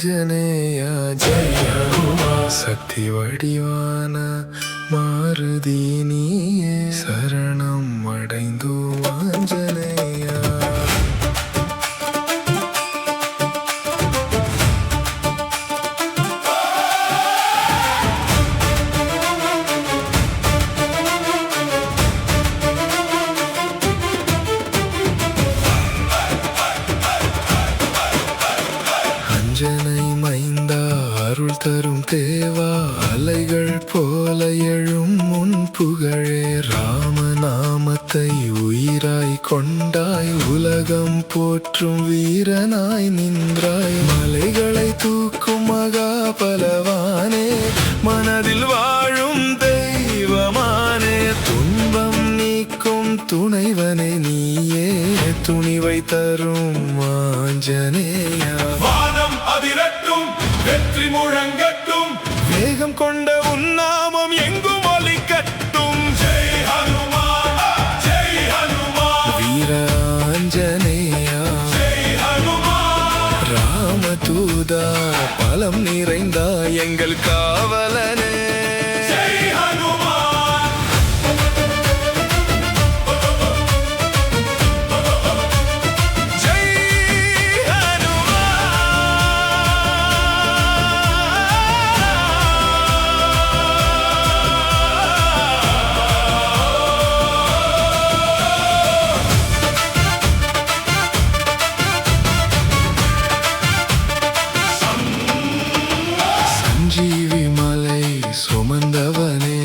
ஆஞ்சநேயா ஜெய ஹனுமா சக்தி வடிவான மாருதி நீயே சரணம் அடைந்து ஆஞ்சநேயா அஞ்சனை மைந்தா அருள் தரும் தேவா அலைகள் போல எழும் முன் புகழே ராமநாமத்தை உயிராய் கொண்டாய் உலகம் போற்றும் வீரனாய் நின்றாய் மலைகளை தூக்கும் மகா பலவானே மனதில் வாழும் தெய்வமானே துன்பம் நீக்கும் துணைவனே நீயே துணிவை தரும் ஆஞ்சநேயா அதிரட்டும் வெற்றி முழங்கட்டும் வேகம் கொண்ட உன்னாமம் எங்கும் ஒலிக்கட்டும் ஜெய் ஹனுமான் ஜெய் ஹனுமான் வீர ஆஞ்சநேயா ஜெய் ஹனுமான் ராமதூதா பலம் நிறைந்தா எங்கள் காவலனே ஜெய் ஹனுமான் சஞ்சீவி மலை சுமந்தவனே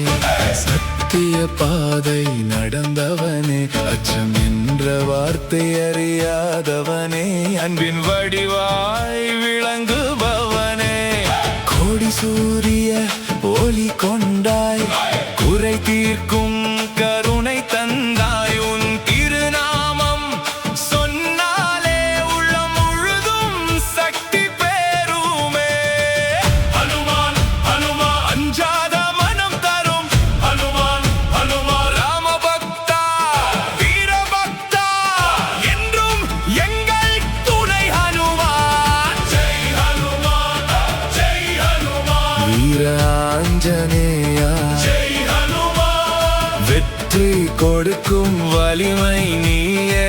சத்திய பாதை நடந்தவனே அச்சம் என்ற வார்த்தை அறியாதவனே அன்பின் வடிவாய் விளங்குபவனே கோடி சூரிய ஒளி கொண்டாய் குறை தீர்க்கும் கருணை தந்தாய் உன் திருநாமம் சொன்னாலே உள்ளம் முழுதும் சக்தி பெறுமே ஹனுமான் ஹனுமான் அஞ்சாத மனம் தரும் ஹனுமான் ஹனுமான் ராம பக்தா வீர பக்தா என்றும் எங்கள் துணை ஹனுமான் ஜெய் ஹனுமான் ஜெய் ஹனுமான் வீர ஆஞ்சநேயா ஜெய் ஹனுமான் வெற்றி கொடுக்கும் வலிமை நீயே